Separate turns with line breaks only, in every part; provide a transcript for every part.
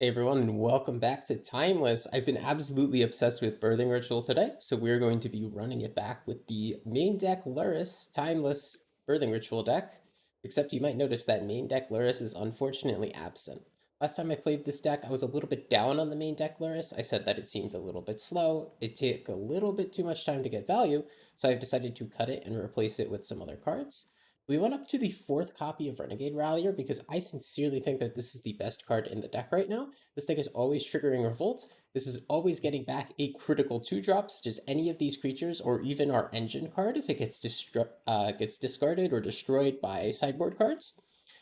Hey everyone, and welcome back to Timeless. I've been absolutely obsessed with Birthing Ritual today, so we're going to be running it back with the main deck Lurrus Timeless Birthing Ritual deck. Except you might notice that main deck Lurrus is unfortunately absent. Last time I played this deck, I was a little bit down on the main deck Lurrus. I said that it seemed a little bit slow, it took a little bit too much time to get value, so I've decided to cut it and replace it with some other cards. We went up to the fourth copy of Renegade Rallier because I sincerely think that this is the best card in the deck right now. This deck is always triggering Revolt. This is always getting back a critical 2-drop, such as any of these creatures, or even our engine card if it gets discarded or destroyed by sideboard cards.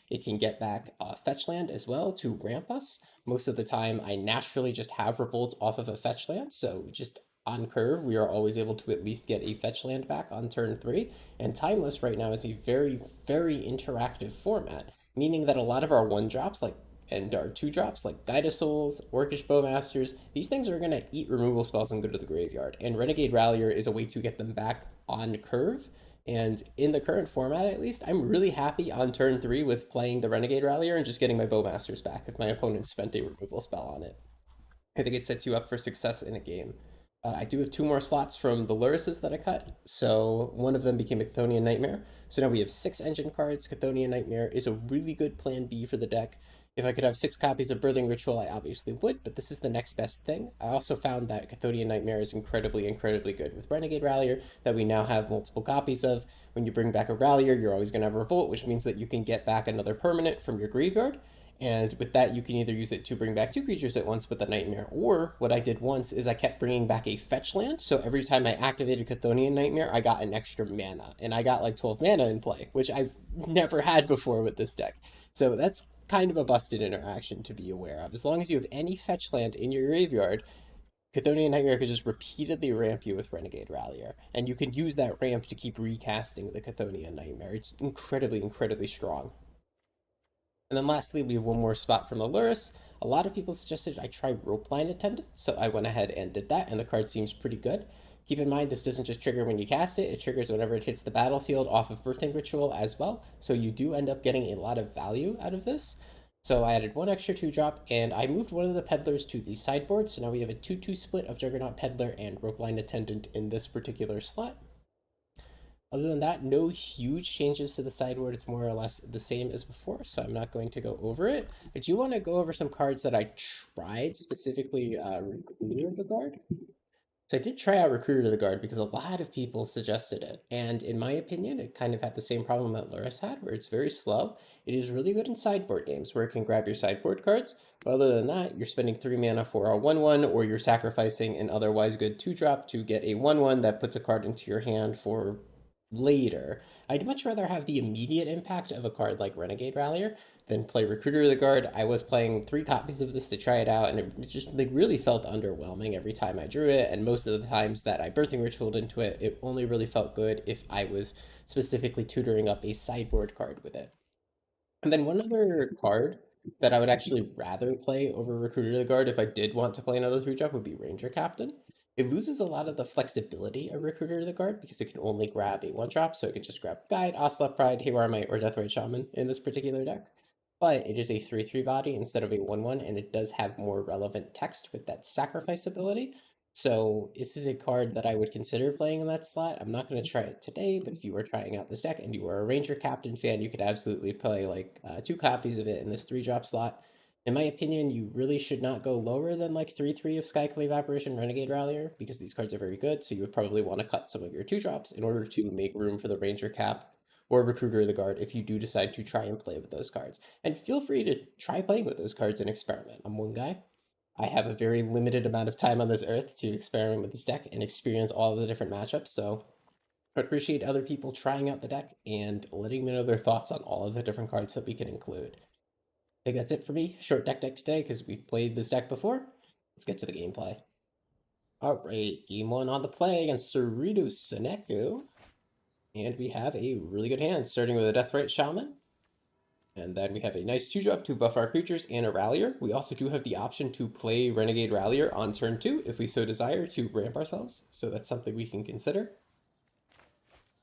It can get back fetch land as well to ramp us. Most of the time, I naturally just have Revolt off of a fetch land, so just on curve, we are always able to at least get a fetch land back on turn 3. And Timeless right now is a very, very interactive format, meaning that a lot of our 1-drops, like and our 2-drops like Guide of Souls, Orcish Bowmasters, these things are going to eat removal spells and go to the graveyard. And Renegade Rallier is a way to get them back on curve. And in the current format, at least, I'm really happy on turn 3 with playing the Renegade Rallier and just getting my Bowmasters back if my opponent spent a removal spell on it. I think it sets you up for success in a game. I do have 2 more slots from the Lurruses that I cut, so one of them became a Chthonian Nightmare. So now we have 6 engine cards. Chthonian Nightmare is a really good plan B for the deck. If I could have 6 copies of Birthing Ritual, I obviously would, but this is the next best thing. I also found that Chthonian Nightmare is incredibly, incredibly good with Renegade Rallier that we now have multiple copies of. When you bring back a Rallier, you're always going to have Revolt, which means that you can get back another permanent from your graveyard. And with that, you can either use it to bring back 2 creatures at once with a Nightmare, or what I did once is I kept bringing back a fetch land. So every time I activated Chthonian Nightmare, I got an extra mana, and I got like 12 mana in play, which I've never had before with this deck. So that's kind of a busted interaction to be aware of. As long as you have any fetch land in your graveyard, Chthonian Nightmare could just repeatedly ramp you with Renegade Rallier, and you can use that ramp to keep recasting the Chthonian Nightmare. It's incredibly, incredibly strong. And then lastly, we have 1 more spot from the Lurrus. A lot of people suggested I try Ropeline Attendant, so I went ahead and did that, and the card seems pretty good. Keep in mind, this doesn't just trigger when you cast it, it triggers whenever it hits the battlefield off of Birthing Ritual as well, so you do end up getting a lot of value out of this. So I added 1 extra 2-drop, and I moved one of the Peddlers to the sideboard, so now we have a 2-2 split of Juggernaut Peddler and Ropeline Attendant in this particular slot. Other than that, no huge changes to the sideboard. It's more or less the same as before, so I'm not going to go over it. I do want to go over some cards that I tried, specifically Recruiter of the Guard. So I did try out Recruiter of the Guard because a lot of people suggested it, and in my opinion, it kind of had the same problem that Lurrus had, where it's very slow. It is really good in sideboard games, where it can grab your sideboard cards, but other than that, you're spending 3 mana for a 1/1, or you're sacrificing an otherwise good 2-drop to get a 1/1 that puts a card into your hand for later. I'd much rather have the immediate impact of a card like Renegade Rallier than play Recruiter of the Guard. I was playing 3 copies of this to try it out, and it just like really felt underwhelming every time I drew it, and most of the times that I Birthing Ritualed into it, it only really felt good if I was specifically tutoring up a sideboard card with it. And then one other card that I would actually rather play over Recruiter of the Guard if I did want to play another 3-drop would be Ranger Captain. It loses a lot of the flexibility of Recruiter of the Guard because it can only grab a 1-drop, so it can just grab Guide, Ocelot Pride, Haywire Might, or Deathrite Shaman in this particular deck. But it is a 3/3 body instead of a 1/1, and it does have more relevant text with that sacrifice ability. So this is a card that I would consider playing in that slot. I'm not going to try it today, but if you were trying out this deck and you were a Ranger Captain fan, you could absolutely play like 2 copies of it in this 3-drop slot. In my opinion, you really should not go lower than like 3/3 of Skyclave Apparition Renegade Rallier because these cards are very good, so you would probably want to cut some of your 2-drops in order to make room for the Ranger Cap or Recruiter of the Guard if you do decide to try and play with those cards. And feel free to try playing with those cards and experiment. I'm one guy. I have a very limited amount of time on this earth to experiment with this deck and experience all of the different matchups, so I appreciate other people trying out the deck and letting me know their thoughts on all of the different cards that we can include. I think that's it for me. Short deck today because we've played this deck before. Let's get to the gameplay. Alright, game 1 on the play against Cerritos Seneku. And we have a really good hand, starting with a Deathrite Shaman. And then we have a nice 2-drop to buff our creatures and a Rallier. We also do have the option to play Renegade Rallier on turn 2 if we so desire to ramp ourselves. So that's something we can consider.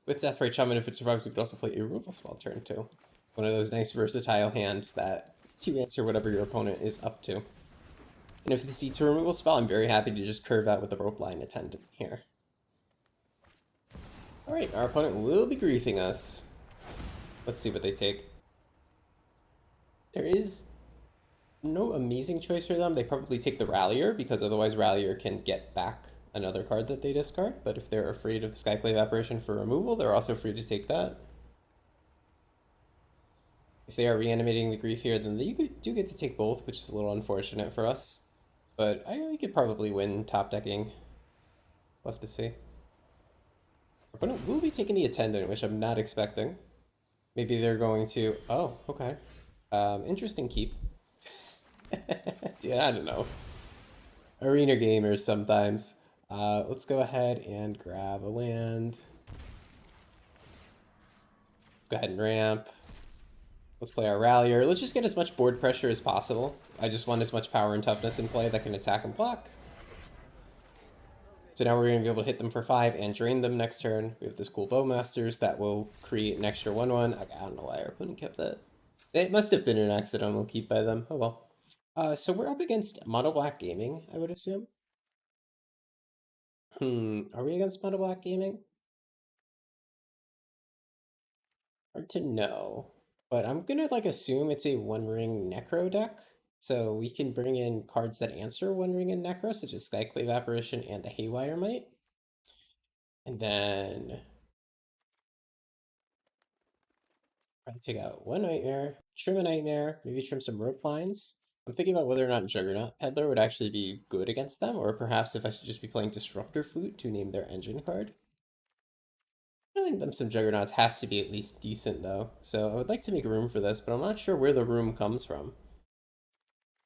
With Deathrite Shaman, if it survives, we could also play a removal spell turn 2. One of those nice versatile hands that to answer whatever your opponent is up to. And if the C2 removal spell, I'm very happy to just curve out with the rope line attendant here. Alright, our opponent will be griefing us. Let's see what they take. There is no amazing choice for them. They probably take the Rallier, because otherwise Rallier can get back another card that they discard. But if they're afraid of the Skyclave Apparition for removal, they're also free to take that. If they are reanimating the Grief here, then they do get to take both, which is a little unfortunate for us. But I could probably win top decking. We'll have to see. Our opponent will be taking the Attendant, which I'm not expecting. Maybe they're going to... Oh, okay. Interesting keep. Dude, I don't know. Arena gamers sometimes. Let's go ahead and grab a land. Let's go ahead and ramp. Let's play our Rallier. Let's just get as much board pressure as possible. I just want as much power and toughness in play that can attack and block. So now we're going to be able to hit them for 5 and drain them next turn. We have this cool Bowmasters that will create an extra 1/1. I don't know why our opponent kept that. It must have been an accidental keep by them. Oh well. So we're up against Mono Black Gaming, I would assume. Are we against Mono Black Gaming? Hard to know. But I'm gonna assume it's a One Ring Necro deck. So we can bring in cards that answer One Ring and Necro, such as Skyclave Apparition and the Haywire Might. And then probably take out one Nightmare, trim a Nightmare, maybe trim some rope lines. I'm thinking about whether or not Juggernaut Peddler would actually be good against them, or perhaps if I should just be playing Disruptor Flute to name their engine card. Killing them some Juggernauts has to be at least decent, though, so I would like to make room for this, but I'm not sure where the room comes from.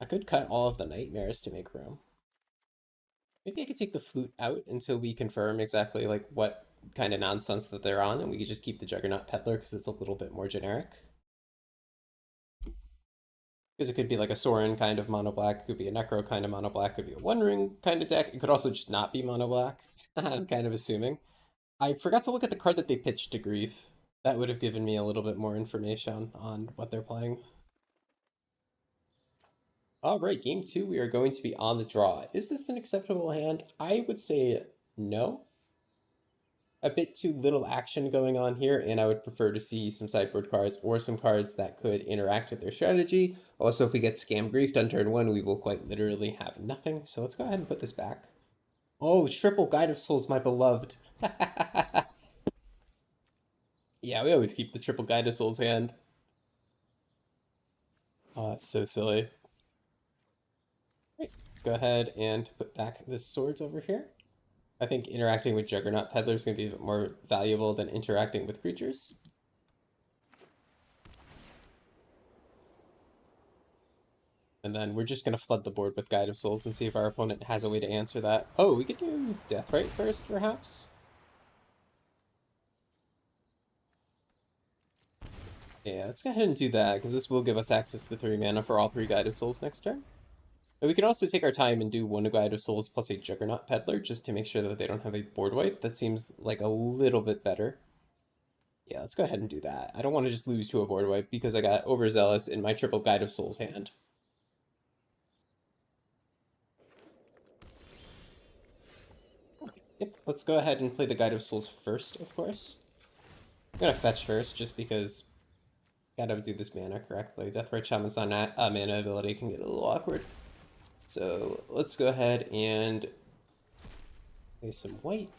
I could cut all of the Nightmares to make room. Maybe I could take the Flute out until we confirm exactly what kind of nonsense that they're on, and we could just keep the Juggernaut Peddler because it's a little bit more generic. Because it could be like a Sorin kind of mono black, it could be a Necro kind of mono black, it could be a One Ring kind of deck. It could also just not be mono black. I'm kind of assuming. I forgot to look at the card that they pitched to Grief. That would have given me a little bit more information on what they're playing. All right, game 2, we are going to be on the draw. Is this an acceptable hand? I would say no. A bit too little action going on here, and I would prefer to see some sideboard cards or some cards that could interact with their strategy. Also, if we get Scam Griefed on turn 1, we will quite literally have nothing. So let's go ahead and put this back. Oh, triple Guide of Souls, my beloved. Yeah, we always keep the triple Guide of Souls hand. Oh, that's so silly. Right, let's go ahead and put back the swords over here. I think interacting with Juggernaut Peddler is going to be a bit more valuable than interacting with creatures. And then we're just going to flood the board with Guide of Souls and see if our opponent has a way to answer that. Oh, we could do Deathrite first, perhaps? Yeah, let's go ahead and do that, because this will give us access to 3 mana for all 3 Guide of Souls next turn. But we could also take our time and do 1 Guide of Souls plus a Juggernaut Peddler, just to make sure that they don't have a board wipe. That seems like a little bit better. Yeah, let's go ahead and do that. I don't want to just lose to a board wipe because I got overzealous in my triple Guide of Souls hand. Yep, let's go ahead and play the Guide of Souls first, of course. I'm gonna fetch first, just because gotta do this mana correctly. Deathrite Shaman's mana ability can get a little awkward. So let's go ahead and play some white.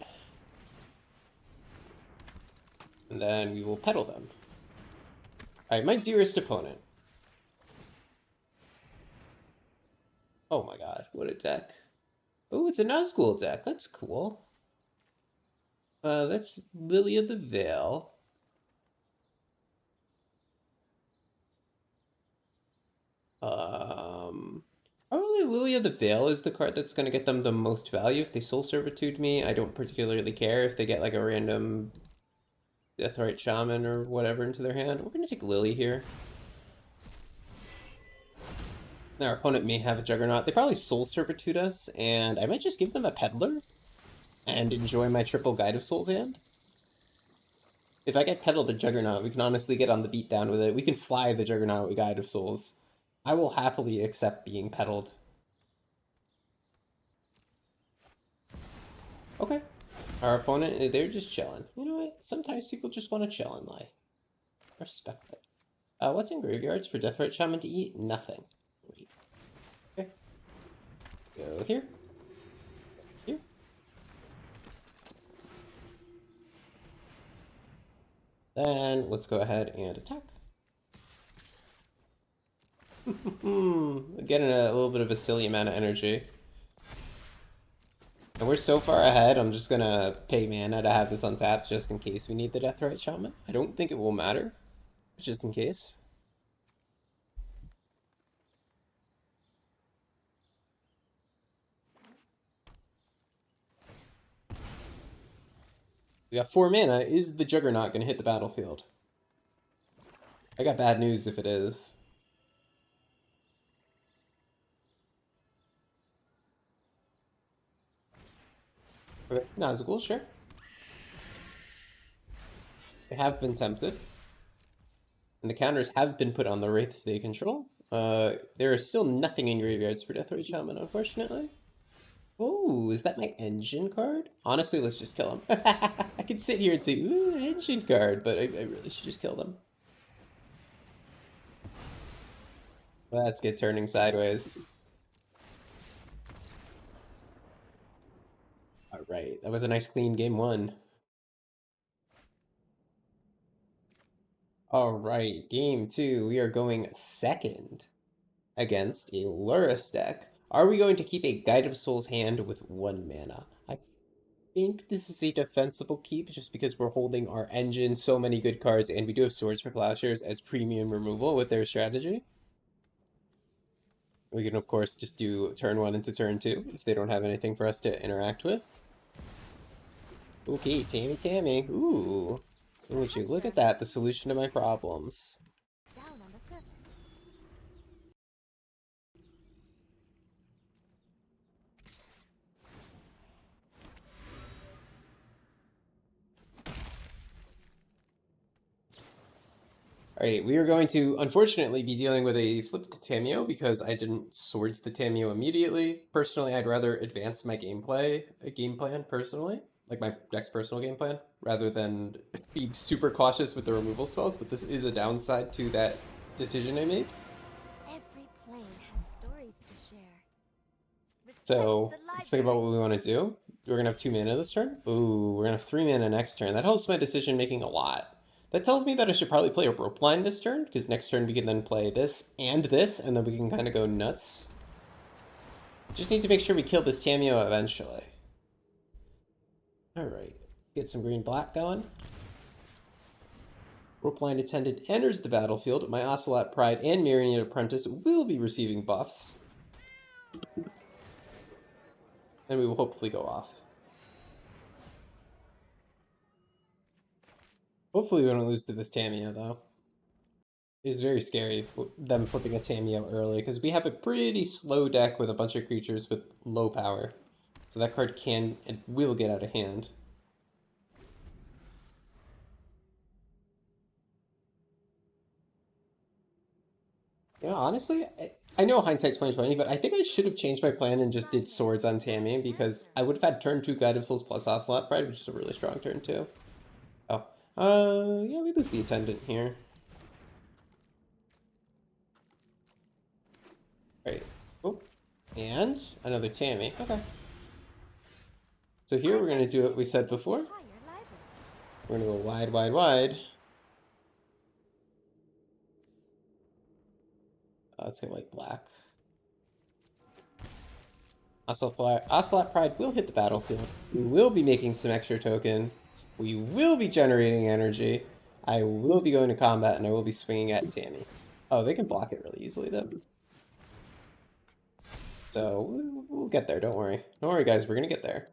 And then we will peddle them. Alright, my dearest opponent. Oh my god, what a deck. Oh, it's a Nazgul deck. That's cool. That's Lily of the Veil. Probably Lily of the Veil is the card that's going to get them the most value. If they Soul Servitude me, I don't particularly care if they get a random Deathrite Shaman or whatever into their hand. We're going to take Lily here. Our opponent may have a Juggernaut. They probably Soul Servitude us, and I might just give them a Peddler and enjoy my triple Guide of Souls hand. If I get peddled a Juggernaut, we can honestly get on the beatdown with it. We can fly the Juggernaut with Guide of Souls. I will happily accept being peddled. Okay. Our opponent, they're just chilling. You know what? Sometimes people just want to chill in life. Respect it. What's in graveyards for Deathrite Shaman to eat? Nothing. Wait. Okay. Go here. Here. Then let's go ahead and attack. Getting a little bit of a silly amount of energy. And we're so far ahead, I'm just gonna pay mana to have this untapped just in case we need the Deathrite Shaman. I don't think it will matter, but just in case. We got 4 mana. Is the Juggernaut gonna hit the battlefield? I got bad news if it is. Okay, Nazgul, sure. They have been tempted. And the counters have been put on the wraiths they control. There is still nothing in graveyards for Deathrite Shaman, unfortunately. Oh, is that my engine card? Honestly, let's just kill him. I could sit here and say, ooh, engine card, but I really should just kill them. Let's get turning sideways. All right, that was a nice clean game one. All right, game two. We are going second against a Lurrus deck. Are we going to keep a Guide of Souls hand with 1 mana? I think this is a defensible keep just because we're holding our engine, so many good cards, and we do have Swords for Plowshares as premium removal with their strategy. We can, of course, just do turn 1 into turn 2 if they don't have anything for us to interact with. Okay, Tammy. Ooh. Would you look at that, the solution to my problems. Alright, we are going to, unfortunately, be dealing with a flipped Tameo because I didn't swords the Tameo immediately. Personally, I'd rather advance my game plan, personally. Like my deck's personal game plan, rather than be super cautious with the removal spells, but this is a downside to that decision I made.
Every plane has stories to share.
So let's think about what we want to do. We're gonna have 2 mana this turn. Ooh, we're gonna have 3 mana next turn. That helps my decision making a lot. That tells me that I should probably play a rope line this turn, because next turn we can then play this, and then we can kind of go nuts. Just need to make sure we kill this Tameo eventually. Alright, get some green-black going. Rope line attendant enters the battlefield. My Ocelot Pride and Myriad Apprentice will be receiving buffs. And we will hopefully go off. Hopefully we don't lose to this Tameo, though. It's very scary, them flipping a Tameo early, because we have a pretty slow deck with a bunch of creatures with low power. So that card can and will get out of hand. You know, honestly, I know hindsight 2020, but I think I should have changed my plan and just did swords on Tammy, because I would have had turn 2 Guide of Souls plus Ocelot Pride, which is a really strong turn 2. Oh, yeah, we lose the attendant here. Right. Oh, and another Tammy. Okay. So here we're going to do what we said before. We're going to go wide, wide, wide. Let's go like black. Ocelot Pride will hit the battlefield. We will be making some extra tokens. We will be generating energy. I will be going to combat, and I will be swinging at Tammy. Oh, they can block it really easily, though. So we'll get there, don't worry. Don't worry, guys, we're going to get there.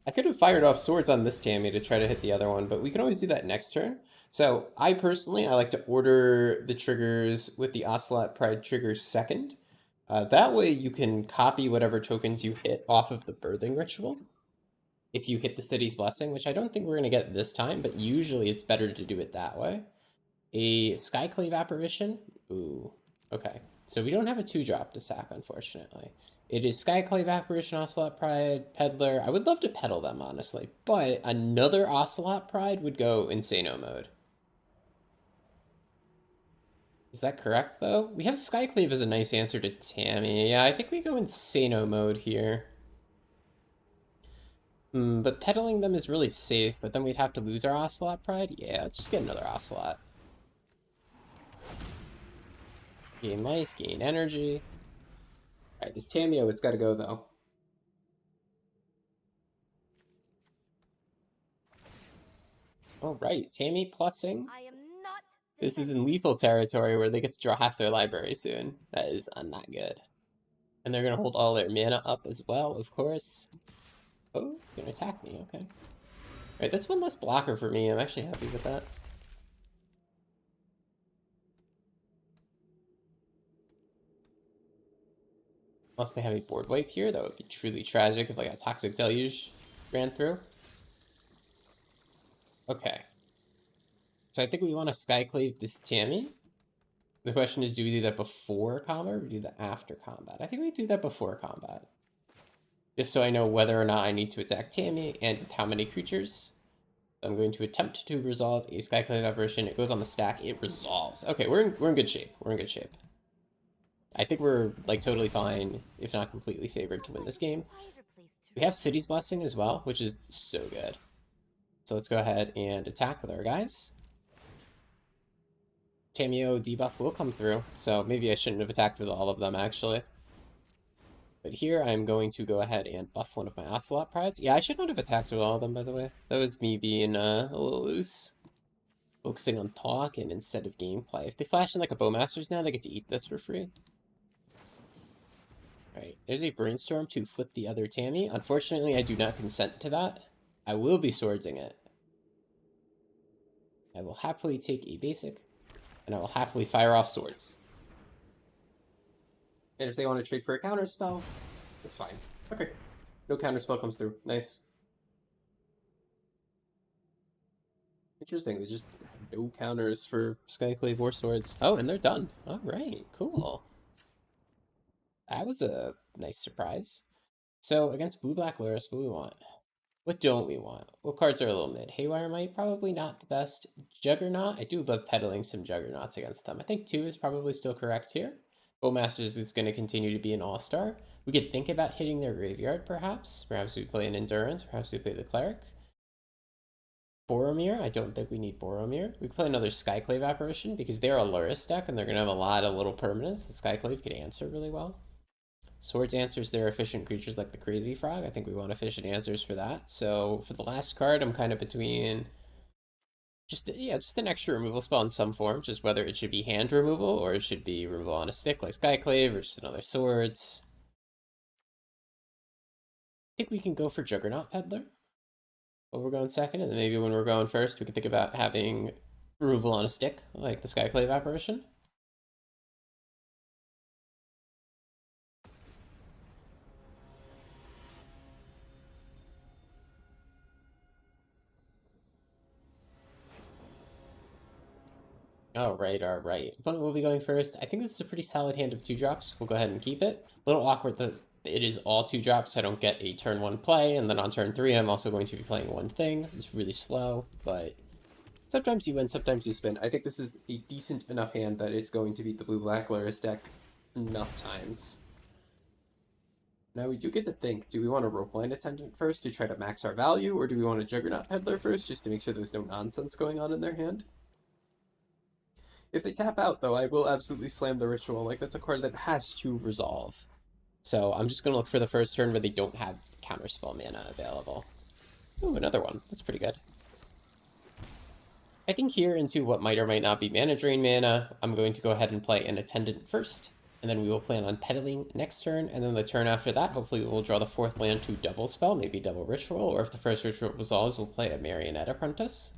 I could have fired off swords on this Tammy to try to hit the other one, but we can always do that next turn. So I personally, I like to order the triggers with the Ocelot Pride triggers second. That way you can copy whatever tokens you hit off of the Birthing Ritual. If you hit the City's Blessing, which I don't think we're going to get this time, but usually it's better to do it that way. A Skyclave Apparition. Ooh, okay. So we don't have a 2-drop to sack, unfortunately. It is Skyclave, Apparition, Ocelot Pride, Peddler. I would love to peddle them, honestly, but another Ocelot Pride would go Insano mode. Is that correct, though? We have Skyclave as a nice answer to Tammy. Yeah, I think we go Insano mode here. But peddling them is really safe, but then we'd have to lose our Ocelot Pride. Yeah, let's just get another Ocelot. Gain life, gain energy. Alright, this Tamio, it's gotta go, though. Alright, Tammy plussing.
I am not
This is
defending.
in lethal territory where they get to draw half their library soon. That is not good. And they're gonna hold all their mana up as well, of course. Oh, gonna attack me, okay. Alright, that's one less blocker for me. I'm actually happy with that. Unless they have a board wipe here, that would be truly tragic if like a Toxic Deluge ran through. Okay. So I think we want to Skyclave this Tammy. The question is, do we do that before combat or do that after combat? I think we do that before combat. Just so I know whether or not I need to attack Tammy and with how many creatures. I'm going to attempt to resolve a Skyclave apparition. It goes on the stack. It resolves. Okay, we're in good shape. We're in good shape. I think we're like totally fine, if not completely favored to win this game. We have City's Blessing as well, which is so good. So let's go ahead and attack with our guys. Tamio debuff will come through, so maybe I shouldn't have attacked with all of them actually. But here I'm going to go ahead and buff one of my Ocelot Prides. Yeah, I should not have attacked with all of them, by the way. That was me being a little loose. Focusing on talk and instead of gameplay. If they flash in like a Bowmasters now, they get to eat this for free. Right, there's a Brainstorm to flip the other Tammy. Unfortunately, I do not consent to that. I will be swordsing it. I will happily take a basic, and I will happily fire off swords. And if they want to trade for a counter spell, that's fine. Okay, no counter spell comes through. Nice. Interesting, they just have no counters for Skyclave or swords. Oh, and they're done. All right, cool. That was a nice surprise. So against blue-black Lurrus, what do we want? What don't we want? What cards are a little mid? Haywire Might, probably not the best. Juggernaut, I do love peddling some Juggernauts against them. I think 2 is probably still correct here. Bowmasters is going to continue to be an all-star. We could think about hitting their graveyard, perhaps. Perhaps we play an Endurance. Perhaps we play the Cleric. Boromir, I don't think we need Boromir. We could play another Skyclave Apparition because they're a Lurrus deck and they're going to have a lot of little permanents that Skyclave could answer really well. Swords answers their efficient creatures like the Crazy Frog. I think we want efficient answers for that. So for the last card, I'm kind of between just an extra removal spell in some form, just whether it should be hand removal or it should be removal on a stick like Skyclave or just another swords. I think we can go for Juggernaut Peddler. When we're going second, and then maybe when we're going first, we can think about having removal on a stick like the Skyclave Apparition. All right, all right. Opponent will be going first. I think this is a pretty solid hand of 2-drops. We'll go ahead and keep it. A little awkward that it is all 2-drops, so I don't get a turn 1 play, and then on turn 3 I'm also going to be playing one thing. It's really slow, but sometimes you win, sometimes you spin. I think this is a decent enough hand that it's going to beat the blue-black Lurrus deck enough times. Now we do get to think, do we want a Ropeline Attendant first to try to max our value, or do we want a Juggernaut Peddler first just to make sure there's no nonsense going on in their hand? If they tap out, though, I will absolutely slam the Ritual. Like, that's a card that has to resolve. So I'm just going to look for the first turn where they don't have counterspell mana available. Ooh, another one. That's pretty good. I think here into what might or might not be mana drain mana, I'm going to go ahead and play an Attendant first. And then we will plan on peddling next turn. And then the turn after that, hopefully we'll draw the 4th land to double spell, maybe double Ritual. Or if the first Ritual resolves, we'll play a Marionette Apprentice.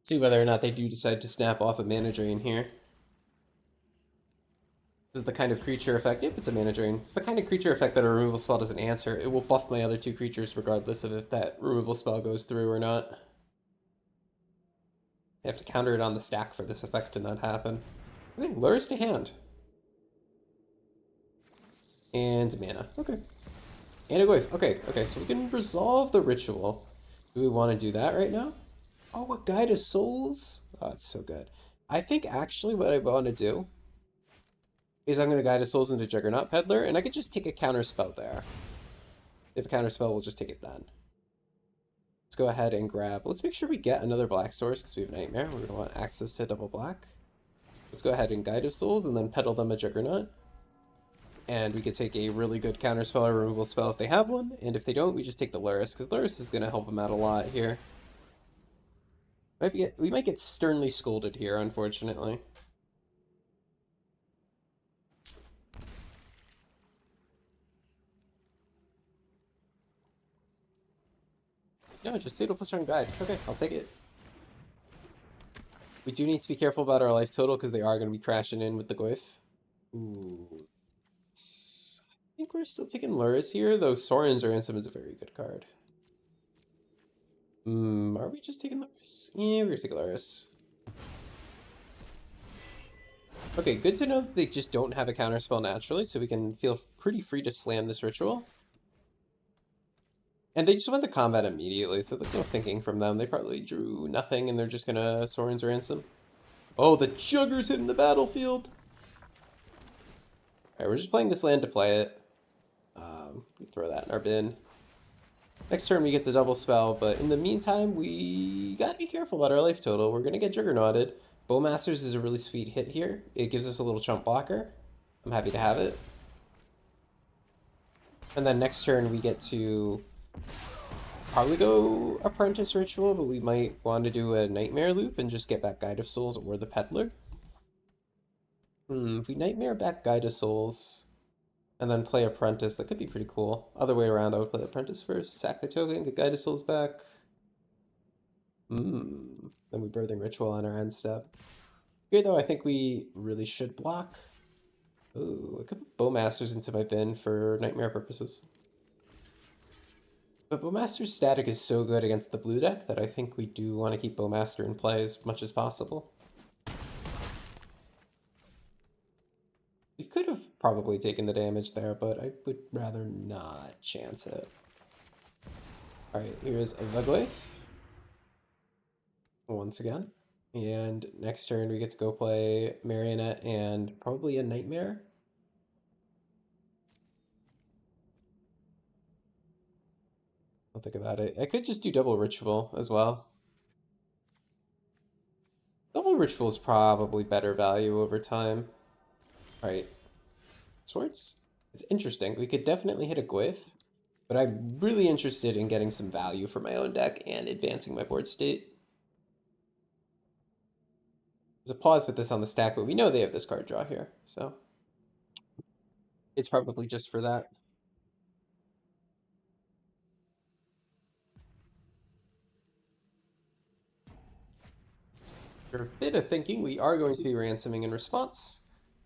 See whether or not they do decide to snap off a mana drain here. This is the kind of creature effect. Yep, it's a mana drain. It's the kind of creature effect that a removal spell doesn't answer. It will buff my other 2 creatures regardless of if that removal spell goes through or not. I have to counter it on the stack for this effect to not happen. Okay, Lurrus to hand. And mana. Okay. And a glyph. Okay, so we can resolve the ritual. Do we want to do that right now? Oh, a Guide of Souls? Oh, it's so good. I think actually what I want to do is I'm going to Guide of Souls into Juggernaut Peddler, and I could just take a counter spell there. If a counter spell, we'll just take it then. Let's go ahead and grab... Let's make sure we get another black source, because we have Nightmare. We're going to want access to double black. Let's go ahead and Guide of Souls, and then peddle them a Juggernaut. And we could take a really good counter spell or removal spell if they have one, and if they don't, we just take the Lurrus, because Lurrus is going to help them out a lot here. We might get sternly scolded here, unfortunately. No, just Fatal Push on Guide. Okay, I'll take it. We do need to be careful about our life total because they are going to be crashing in with the Glyph. Ooh. I think we're still taking Lurrus here, though Soren's Ransom is a very good card. Are we just taking Lurrus? Yeah, we're going to take Lurrus. Okay, good to know that they just don't have a counterspell naturally, so we can feel pretty free to slam this ritual. And they just went to combat immediately, so there's no thinking from them. They probably drew nothing, and they're just gonna Soren's Ransom. Oh, the Jugger's hitting the battlefield! Alright, we're just playing this land to play it. Throw that in our bin. Next turn we get to double spell, but in the meantime, we gotta be careful about our life total. We're gonna get Juggernauted. Bowmasters is a really sweet hit here. It gives us a little chump blocker. I'm happy to have it. And then next turn we get to probably go Apprentice Ritual, but we might want to do a Nightmare loop and just get back Guide of Souls or the Peddler. If we Nightmare back Guide of Souls and then play Apprentice, that could be pretty cool. Other way around, I would play Apprentice first, sack the token, get Guide of Souls back. Then we Birthing Ritual on our end step. Here, though, I think we really should block. Ooh, I could put Bowmasters into my bin for Nightmare purposes. But Bowmaster's static is so good against the blue deck that I think we do want to keep Bowmaster in play as much as possible. We could have probably taken the damage there, but I would rather not chance it. Alright, here's the Glyph. Once again. And next turn we get to go play Marionette and probably a Nightmare. I'll think about it. I could just do double Ritual as well. Double Ritual is probably better value over time. Alright. Swords? It's interesting. We could definitely hit a Glyph, but I'm really interested in getting some value for my own deck and advancing my board state. There's a pause with this on the stack, but we know they have this card draw here, so it's probably just for that. After a bit of thinking, we are going to be ransoming in response.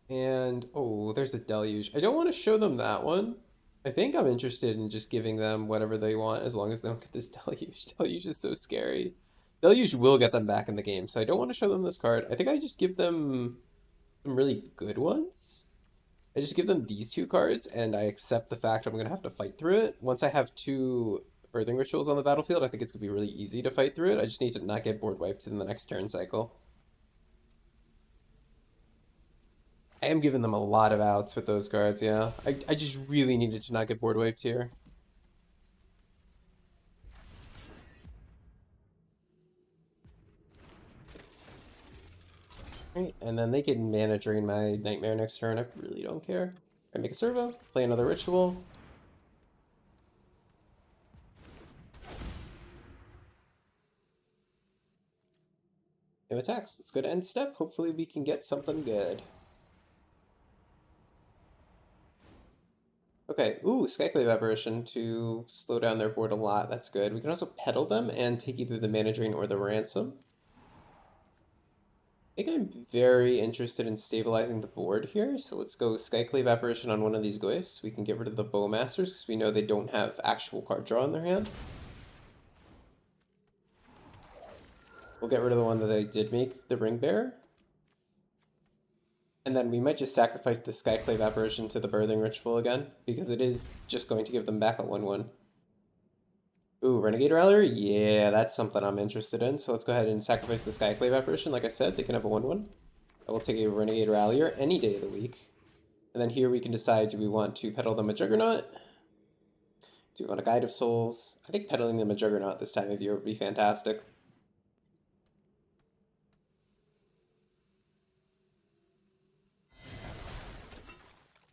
And, oh, there's a Deluge. I don't want to show them that one. I think I'm interested in just giving them whatever they want as long as they don't get this Deluge. Deluge is so scary. Deluge will get them back in the game, so I don't want to show them this card. I think I just give them some really good ones. I just give them these two cards, and I accept the fact I'm going to have to fight through it. Once I have two Birthing Rituals on the battlefield, I think it's going to be really easy to fight through it. I just need to not get board wiped in the next turn cycle. I am giving them a lot of outs with those cards, yeah. I just really needed to not get board wiped here. Right, and then they can mana drain my Nightmare next turn. I really don't care. I make a servo, play another Ritual. No attacks. Let's go to end step. Hopefully we can get something good. Okay, ooh, Skyclave Apparition to slow down their board a lot. That's good. We can also peddle them and take either the Mana Drain or the Ransom. I think I'm very interested in stabilizing the board here, so let's go Skyclave Apparition on one of these glyphs. We can get rid of the Bowmasters because we know they don't have actual card draw in their hand. We'll get rid of the one that they did make, the Ring Bearer. And then we might just sacrifice the Skyclave Apparition to the Birthing Ritual again, because it is just going to give them back a 1/1. Ooh, Renegade Rallier? Yeah, that's something I'm interested in. So let's go ahead and sacrifice the Skyclave Apparition. Like I said, they can have a 1/1. I will take a Renegade Rallier any day of the week. And then here we can decide, do we want to peddle them a Juggernaut? Do we want a Guide of Souls? I think peddling them a Juggernaut this time of year would be fantastic.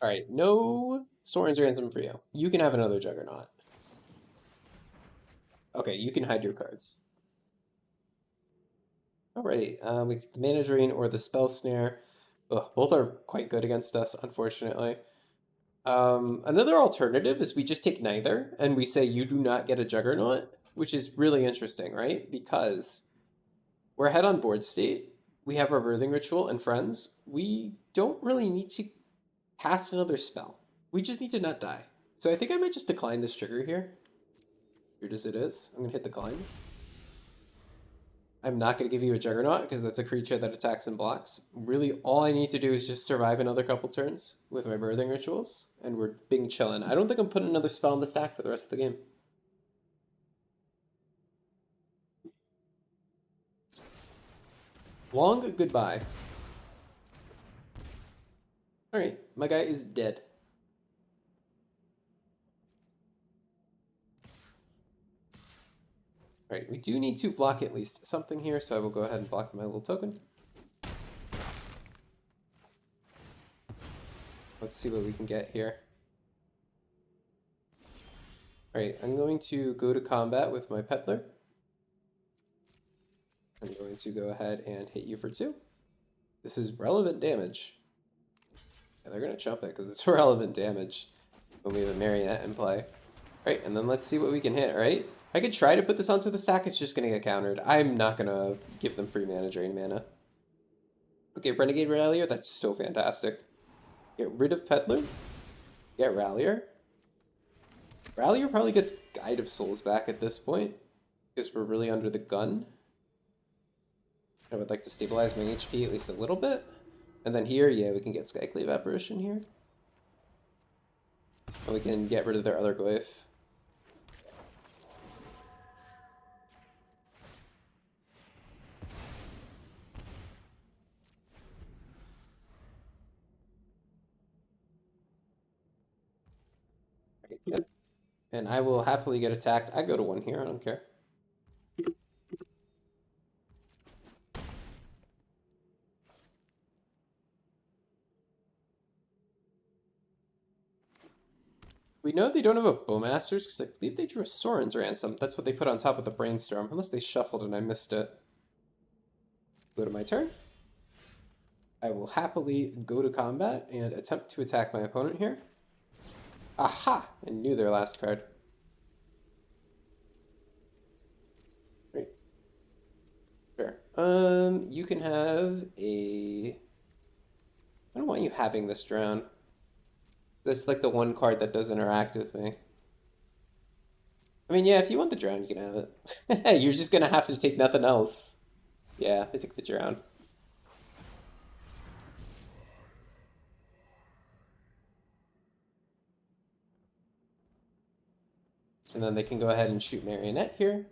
Alright, no Soren's Ransom for you. You can have another Juggernaut. Okay, you can hide your cards. Alright, we take the Mana Drain or the Spell Snare. Ugh, both are quite good against us, unfortunately. Another alternative is we just take neither, and we say you do not get a Juggernaut, which is really interesting, right? Because we're ahead on board state, we have our Birthing Ritual and friends. We don't really need to cast another spell. We just need to not die. So I think I might just decline this trigger here. Weird as it is. I'm going to hit decline. I'm not going to give you a Juggernaut because that's a creature that attacks and blocks. Really, all I need to do is just survive another couple turns with my Birthing Rituals, and we're being chillin'. I don't think I'm putting another spell in the stack for the rest of the game. Long goodbye. Alright, my guy is dead. Alright, we do need to block at least something here, so I will go ahead and block my little token. Let's see what we can get here. Alright, I'm going to go to combat with my Peddler. I'm going to go ahead and hit you for 2. This is relevant damage. Yeah, they're going to chump it because it's relevant damage when we have a Marionette in play. Alright, and then let's see what we can hit, right? I could try to put this onto the stack, it's just going to get countered. I'm not going to give them free mana drain mana. Okay, Renegade Rallier, that's so fantastic. Get rid of Peddler. Get Rallier. Rallier probably gets Guide of Souls back at this point, because we're really under the gun. I would like to stabilize my HP at least a little bit. And then here, yeah, we can get Skyclave Apparition here. And we can get rid of their other Glyph. Yep. And I will happily get attacked. I go to 1 here, I don't care. We know they don't have a Bowmasters because I believe they drew a Soren's Ransom. That's what they put on top of the Brainstorm, unless they shuffled and I missed it. Go to my turn. I will happily go to combat and attempt to attack my opponent here. Aha! I knew their last card. Great. Sure. You can have a... I don't want you having this drown. That's like the one card that does interact with me. I mean, yeah, if you want the drown, you can have it. You're just gonna have to take nothing else. Yeah, I took the drown. And then they can go ahead and shoot Marionette here.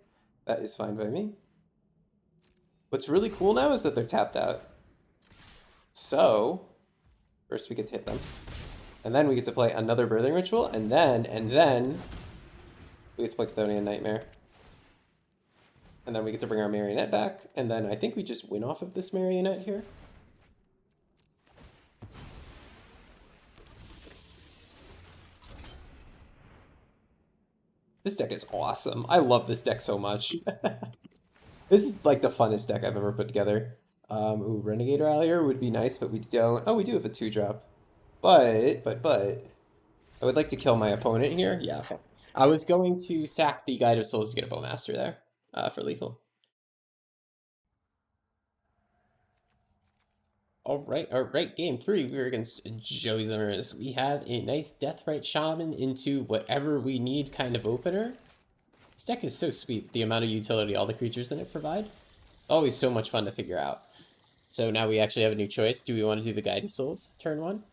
That is fine by me. What's really cool now is that they're tapped out. So, first we get to hit them. And then we get to play another Birthing Ritual, and then we get to play Chthonian Nightmare. And then we get to bring our Marionette back, and then I think we just win off of this Marionette here. This deck is awesome. I love this deck so much. This is like the funnest deck I've ever put together. Ooh, Renegade Rallier would be nice, but we don't. Oh, we do have a 2-drop. But, I would like to kill my opponent here. Yeah, okay. I was going to sack the Guide of Souls to get a Bowmaster there for lethal. All right. Game 3, we're against Joey Zimmers. We have a nice Deathrite Shaman into whatever we need kind of opener. This deck is so sweet, the amount of utility all the creatures in it provide. Always so much fun to figure out. So now we actually have a new choice. Do we want to do the Guide of Souls turn 1?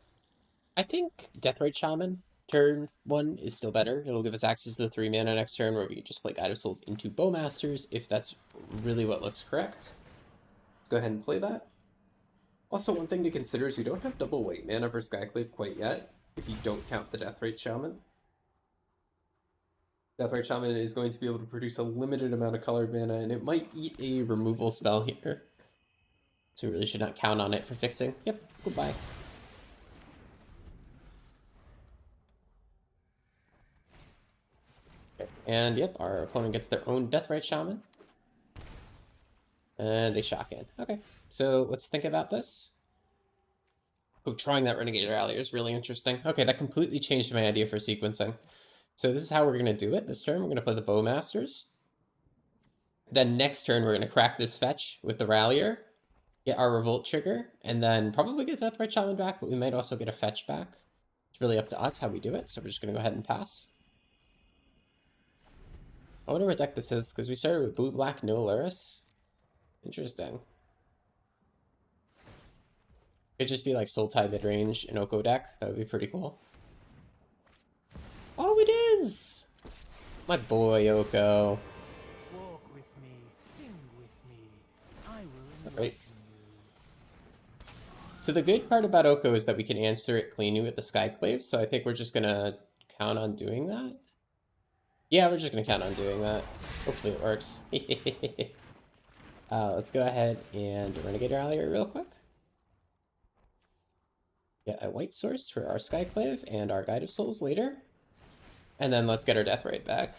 I think Deathrite Shaman turn 1 is still better. It'll give us access to the 3 mana next turn where we can just play Guide of Souls into Bowmasters if that's really what looks correct. Let's go ahead and play that. Also, one thing to consider is we don't have double white mana for Skyclave quite yet, if you don't count the Deathrite Shaman. Deathrite Shaman is going to be able to produce a limited amount of colored mana, and it might eat a removal spell here. So we really should not count on it for fixing. Yep, goodbye. Okay. And yep, our opponent gets their own Deathrite Shaman. And they shock in. Okay, so let's think about this. Oh, trying that Renegade Rally is really interesting. Okay, that completely changed my idea for sequencing. So this is how we're going to do it this turn. We're going to play the Bowmasters. Then next turn, we're going to crack this fetch with the Rallier, get our Revolt trigger, and then probably get Deathrite Shaman back, but we might also get a fetch back. It's really up to us how we do it, so we're just going to go ahead and pass. I wonder what deck this is, because we started with blue-black, no Lurrus. Interesting. It'd just be like Sultai midrange and Oko deck. That would be pretty cool. Oh, it is! My boy, Oko.
Walk with me, sing with me. I will
Right. So the good part about Oko is that we can answer it cleanly with the Skyclave, so I think we're just gonna count on doing that. Yeah, we're just gonna count on doing that. Hopefully it works. Let's go ahead and Renegade Rallier real quick. Get a white source for our Skyclave and our Guide of Souls later. And then let's get our Deathrite back.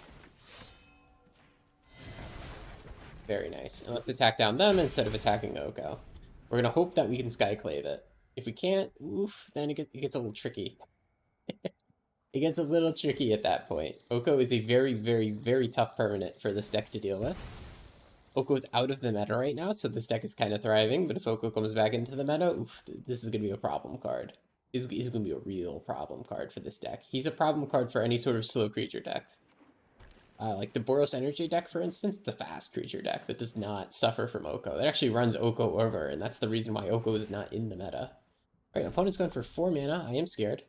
Very nice. And let's attack down them instead of attacking Oko. We're going to hope that we can Skyclave it. If we can't, oof, then it gets a little tricky. It gets a little tricky at that point. Oko is a very, very, very tough permanent for this deck to deal with. Oko's out of the meta right now, so this deck is kind of thriving, but if Oko comes back into the meta, oof, this is going to be a problem card. He's going to be a real problem card for this deck. He's a problem card for any sort of slow creature deck. Like the Boros Energy deck, for instance, it's a fast creature deck that does not suffer from Oko. It actually runs Oko over, and that's the reason why Oko is not in the meta. Alright, opponent's going for 4 mana. I am scared.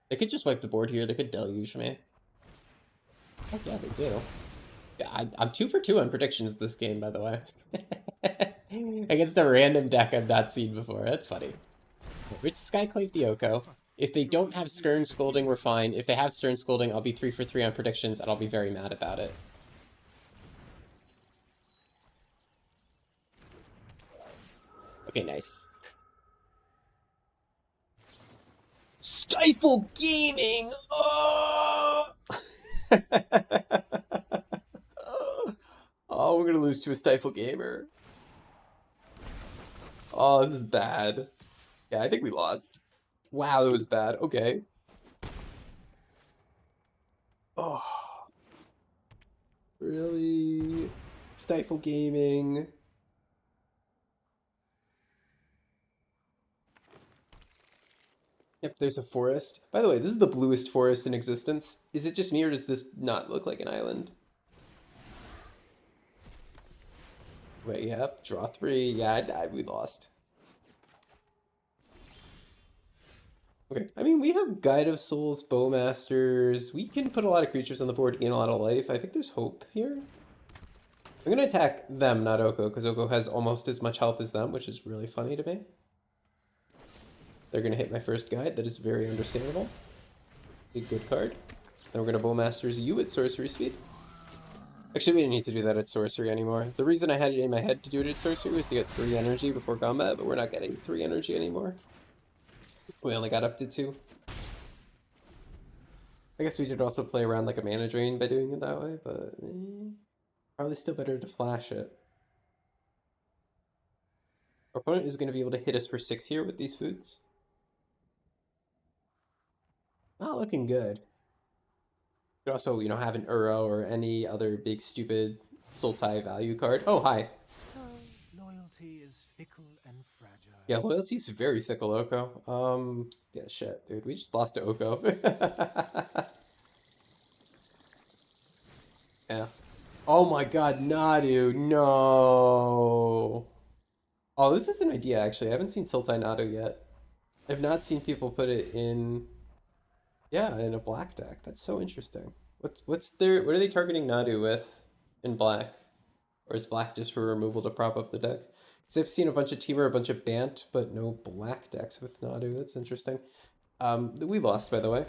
They could just wipe the board here. They could deluge me. Oh, yeah, they do. Yeah, I'm 2 for 2 on predictions this game, by the way. Against a random deck I've not seen before. That's funny. Which Skyclave the Oko. If they don't have Stern Scolding, we're fine. If they have Stern Scolding, I'll be 3 for 3 on predictions, and I'll be very mad about it. Okay, nice. Stifle Gaming! Oh! Oh, we're gonna lose to a Stifle Gamer. Oh, this is bad. Yeah, I think we lost. Wow, that was bad. Okay. Oh. Really? Stifle Gaming. Yep, there's a forest. By the way, this is the bluest forest in existence. Is it just me, or does this not look like an island? Wait, yep, draw 3. Yeah, we lost. Okay, I mean, we have Guide of Souls, Bowmasters. We can put a lot of creatures on the board to gain a lot of life. I think there's hope here. I'm going to attack them, not Oko, because Oko has almost as much health as them, which is really funny to me. They're going to hit my first guide. That is very understandable. A good card. Then we're going to Bowmasters you at sorcery speed. Actually, we didn't need to do that at sorcery anymore. The reason I had it in my head to do it at sorcery was to get 3 energy before combat, but we're not getting 3 energy anymore. We only got up to 2. I guess we did also play around like a mana drain by doing it that way, but probably still better to flash it. Our opponent is going to be able to hit us for 6 here with these foods. Not looking good. Could also, you know, have an Uro or any other big stupid Sultai value card. Oh, hi.
Loyalty is fickle and fragile.
Yeah, loyalty's very fickle, Oko. Yeah, shit, dude. We just lost to Oko. Yeah. Oh my god, Nadu, no. Oh, this is an idea actually. I haven't seen Sultai Nadu yet. I've not seen people put it in, yeah, in a black deck. That's so interesting. What are they targeting Nadu with in black? Or is black just for removal to prop up the deck? Because I've seen a bunch of Teamer, a bunch of Bant, but no black decks with Nadu. That's interesting. We lost, by the way.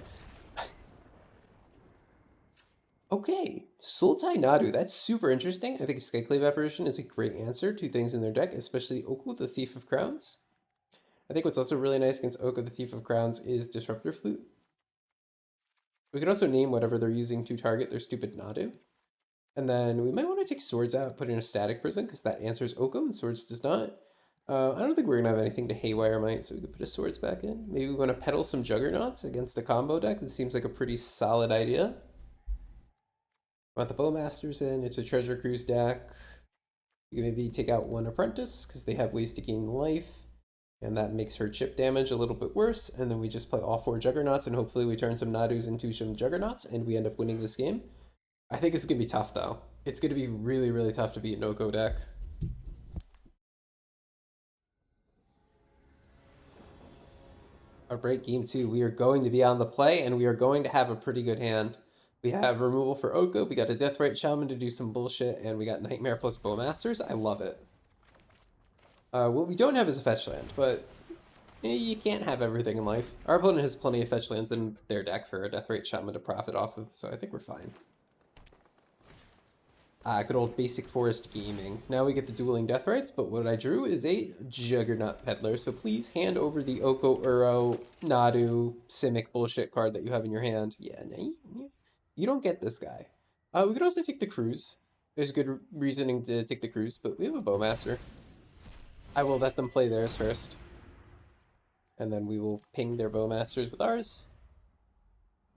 Okay, Sultai Nadu. That's super interesting. I think Skyclave Apparition is a great answer to things in their deck, especially Oku, the Thief of Crowns. I think what's also really nice against Oku, the Thief of Crowns, is Disruptor Flute. We could also name whatever they're using to target their stupid Nadu. And then we might want to take Swords out, put in a Static Prison, because that answers Oko and Swords does not. I don't think we're going to have anything to Haywire Might, so we could put a Swords back in. Maybe we want to peddle some Juggernauts against a combo deck. This seems like a pretty solid idea. Want the Bowmasters in, it's a Treasure Cruise deck. You can maybe take out one Apprentice, because they have ways to gain life. And that makes her chip damage a little bit worse. And then we just play all 4 Juggernauts, and hopefully we turn some Nadus into some Juggernauts, and we end up winning this game. I think it's going to be tough, though. It's going to be really, really tough to beat an Oko deck. Our break game 2. We are going to be on the play, and we are going to have a pretty good hand. We have removal for Oko, we got a Deathrite Shaman to do some bullshit, and we got Nightmare plus Bowmasters. I love it. What we don't have is a fetch land, but you can't have everything in life. Our opponent has plenty of fetch lands in their deck for a Deathrite Shaman to profit off of, so I think we're fine. Good old basic forest gaming. Now we get the dueling Deathrites, but what I drew is a Juggernaut Peddler, so please hand over the Oko, Uro, Nadu, Simic bullshit card that you have in your hand. Yeah, no, you don't get this guy. We could also take the Cruise. There's good reasoning to take the Cruise, but we have a Bowmaster. I will let them play theirs first. And then we will ping their Bowmasters with ours.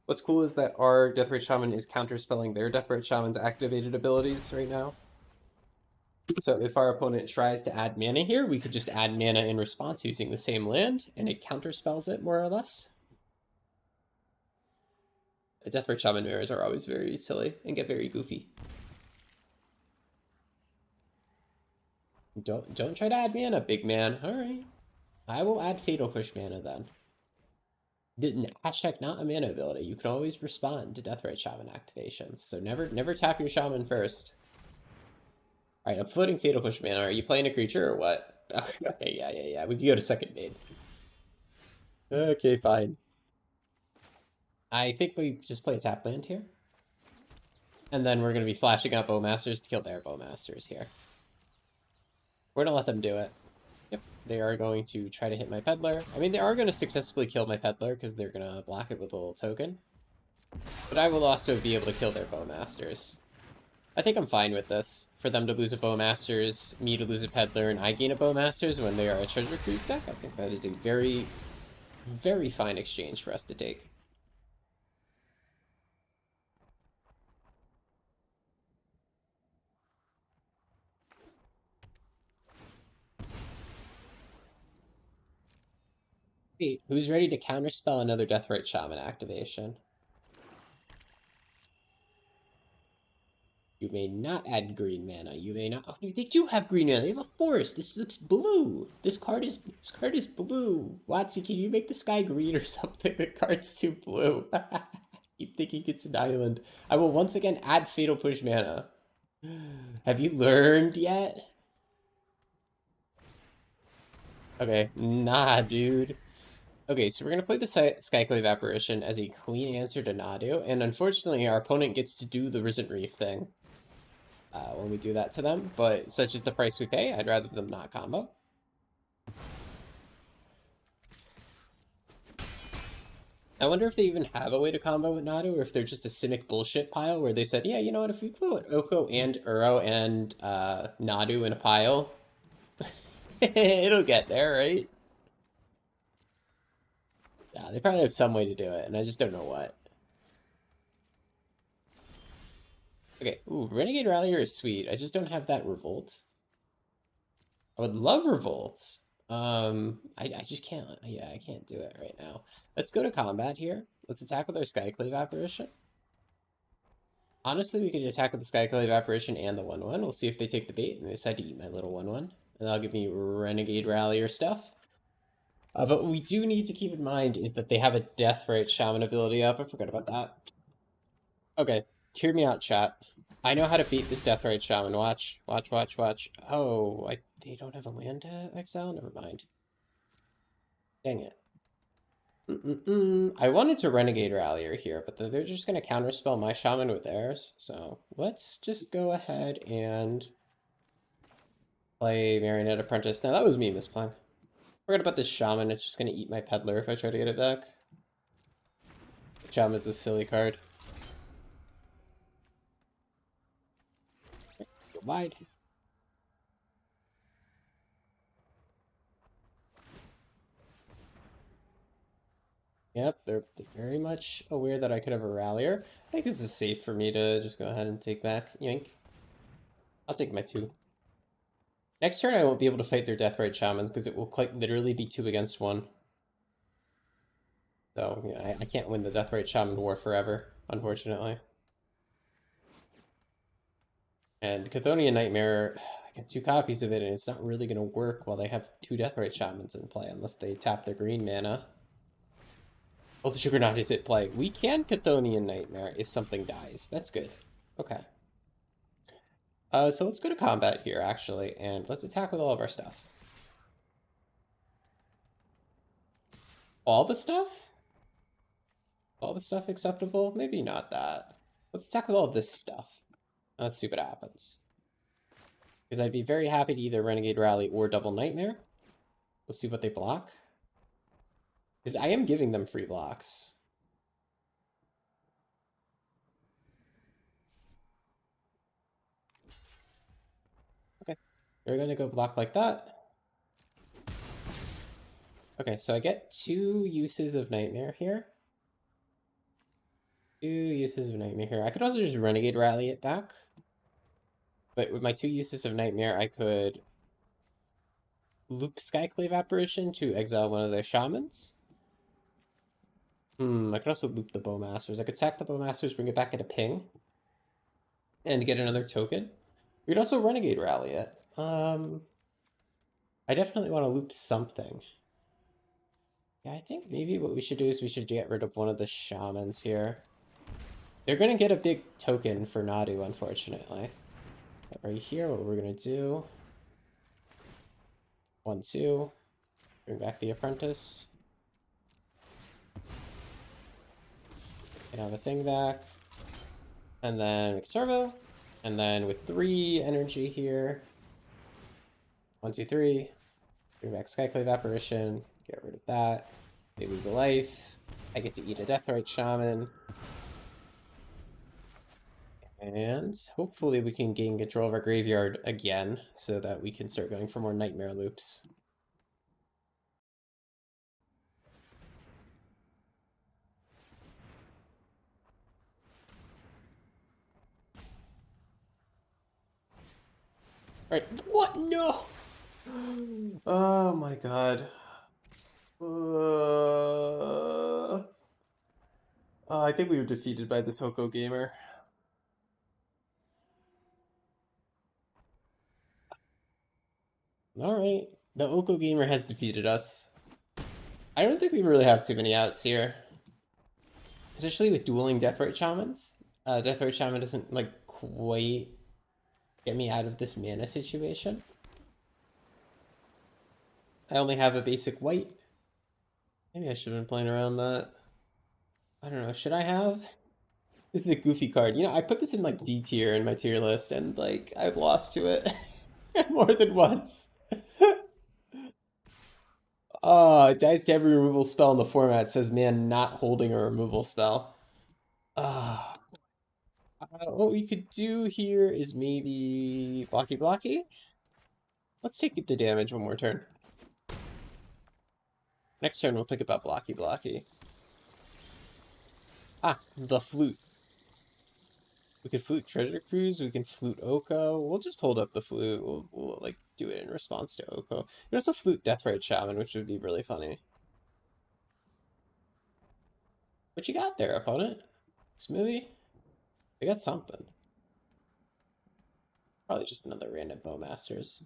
What's cool is that our Deathrite Shaman is counterspelling their Deathrite Shaman's activated abilities right now. So if our opponent tries to add mana here, we could just add mana in response using the same land, and it counterspells it more or less. The Deathrite Shaman mirrors are always very silly and get very goofy. Don't try to add mana, big man. All right. I will add Fatal Push mana then. Hashtag not a mana ability. You can always respond to Deathrite Shaman activations. So never tap your Shaman first. Alright, I'm floating Fatal Push mana. Are you playing a creature or what? Okay, yeah. We can go to second main. Okay, fine. I think we just play a tap land here. And then we're going to be flashing out Bowmasters to kill their Bowmasters here. We're going to let them do it. Yep, they are going to try to hit my Peddler. I mean, they are going to successfully kill my Peddler because they're going to block it with a little token. But I will also be able to kill their Bowmasters. I think I'm fine with this. For them to lose a Bowmasters, me to lose a Peddler, and I gain a Bowmasters when they are a Treasure Cruise deck, I think that is a very, very fine exchange for us to take. Hey, who's ready to counterspell another Deathrite Shaman activation? You may not add green mana. You may not. Oh, they do have green mana. They have a forest. This looks blue. This card is blue. Watsy, can you make the sky green or something? The card's too blue. Keep thinking it's an island. I will once again add Fatal Push mana. Have you learned yet? Okay, nah, dude. Okay, so we're gonna play the Skyclave Apparition as a clean answer to Nadu, and unfortunately our opponent gets to do the Risen Reef thing when we do that to them, but such is the price we pay. I'd rather them not combo. I wonder if they even have a way to combo with Nadu, or if they're just a Simic bullshit pile where they said, yeah, you know what, if we put Oko and Uro and Nadu in a pile, it'll get there, right? Yeah, they probably have some way to do it, and I just don't know what. Okay, ooh, Renegade Rallier is sweet. I just don't have that Revolt. I would love Revolt. I just can't, yeah, I can't do it right now. Let's go to combat here. Let's attack with our Skyclave Apparition. Honestly, we could attack with the Skyclave Apparition and the 1/1. We'll see if they take the bait and they decide to eat my little 1/1. And that'll give me Renegade Rally or stuff. But what we do need to keep in mind is that they have a Deathrite Shaman ability up. I forgot about that. Okay, hear me out, chat. I know how to beat this Deathrite Shaman. Watch, watch, watch, watch. Oh, they don't have a land to exile? Never mind. Dang it. I wanted to Renegade Rallier here, but they're just going to counterspell my Shaman with theirs. So let's just go ahead and play Marionette Apprentice. Now, that was me misplaying. Forget about this Shaman. It's just going to eat my Peddler if I try to get it back. Shaman's a silly card. Let's go wide. Yep, they're very much aware that I could have a Rallier. I think this is safe for me to just go ahead and take back. Yank. I'll take my 2. Next turn, I won't be able to fight their Deathrite Shamans because it will quite literally be 2 against 1. So, yeah, I can't win the Deathrite Shaman war forever, unfortunately. And Chthonian Nightmare, I got 2 copies of it, and it's not really going to work while they have 2 Deathrite Shamans in play, unless they tap their green mana. Oh, the Juggernaut is at play. We can Chthonian Nightmare if something dies. That's good. Okay. So let's go to combat here, actually, and let's attack with all of our stuff. All the stuff? All the stuff acceptable? Maybe not that. Let's attack with all this stuff. Let's see what happens. Because I'd be very happy to either Renegade Rally or Double Nightmare. We'll see what they block. Because I am giving them free blocks. Okay. They're going to go block like that. Okay, so I get 2 uses of Nightmare here. 2 uses of Nightmare here. I could also just Renegade Rally it back. But with my 2 uses of Nightmare, I could loop Skyclave Apparition to exile one of their Shamans. I could also loop the Bowmasters. I could sack the Bowmasters, bring it back at a ping, and get another token. We could also Renegade Rally it. I definitely want to loop something. Yeah, I think maybe what we should do is we should get rid of one of the Shamans here. They're going to get a big token for Nadu, unfortunately. But right here, what we're going to do... 1, 2. Bring back the Apprentice. Can have a thing back. And then make Servo. And then with 3 energy here. 1, 2, 3. Bring back Skyclave Apparition. Get rid of that. They lose a life. I get to eat a Deathrite Shaman. And hopefully we can gain control of our graveyard again so that we can start going for more Nightmare loops. Alright, what? No! Oh my god. I think we were defeated by this Hoko gamer. Alright, the Oko gamer has defeated us. I don't think we really have too many outs here. Especially with dueling Deathrite Shamans. Deathrite Shaman doesn't, like, quite get me out of this mana situation. I only have a basic white. Maybe I should have been playing around that. I don't know, should I have? This is a goofy card. You know, I put this in, like, D tier in my tier list, and, like, I've lost to it more than once. It dies to every removal spell in the format. It says, man, not holding a removal spell. What we could do here is maybe blocky blocky. Let's take the damage one more turn. Next turn we'll think about blocky blocky. The flute. We could flute Treasure Cruise, we can flute Oko. We'll just hold up the flute. We'll like do it in response to Oko. We can also flute Deathrite Shaman, which would be really funny. What you got there, opponent? Smoothie? I got something. Probably just another random Bowmasters.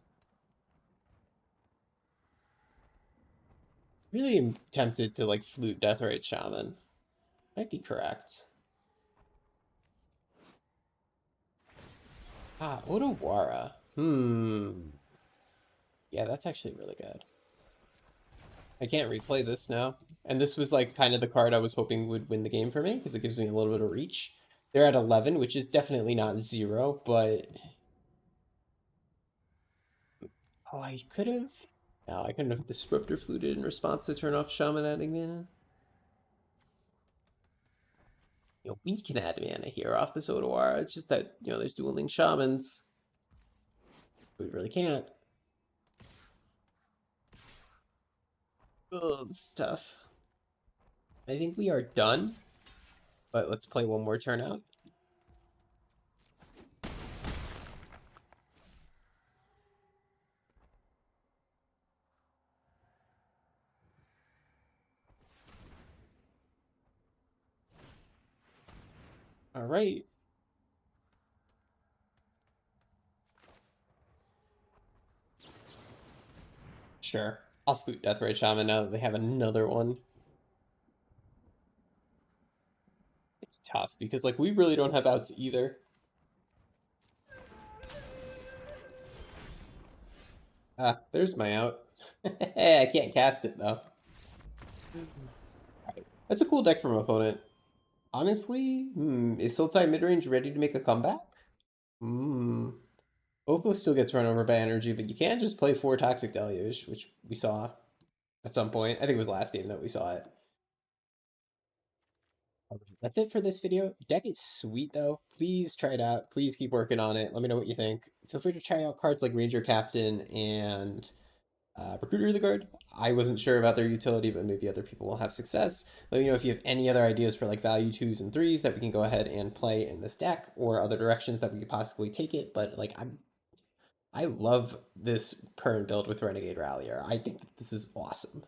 Really am tempted to like flute Deathrite Shaman. Might be correct. Ah, Odawara. Yeah, that's actually really good. I can't replay this now. And this was like kind of the card I was hoping would win the game for me because it gives me a little bit of reach. They're at 11, which is definitely not zero, but oh, I could have. No, I couldn't have Disruptor Fluted in response to turn off Shaman adding mana. We can add mana here off this Odawara. It's just that, there's dueling Shamans. We really can't. Oh, this is tough. I think we are done, but let's play one more turn out. All right. Sure. I'll flute Deathrite Shaman now that they have another one. It's tough because like we really don't have outs either. Ah, there's my out. I can't cast it though. Alright. That's a cool deck from opponent. Honestly, is Sultai midrange ready to make a comeback? Oko still gets run over by energy, but you can't just play 4 Toxic Deluge, which we saw at some point. I think it was last game that we saw it. That's it for this video. Deck is sweet though. Please try it out. Please keep working on it. Let me know what you think. Feel free to try out cards like Ranger Captain and Recruiter of the Guard. I wasn't sure about their utility, but maybe other people will have success. Let me know if you have any other ideas for like value 2s and 3s that we can go ahead and play in this deck, or other directions that we could possibly take it. But like I love this current build with Renegade Rallier. I think this is awesome.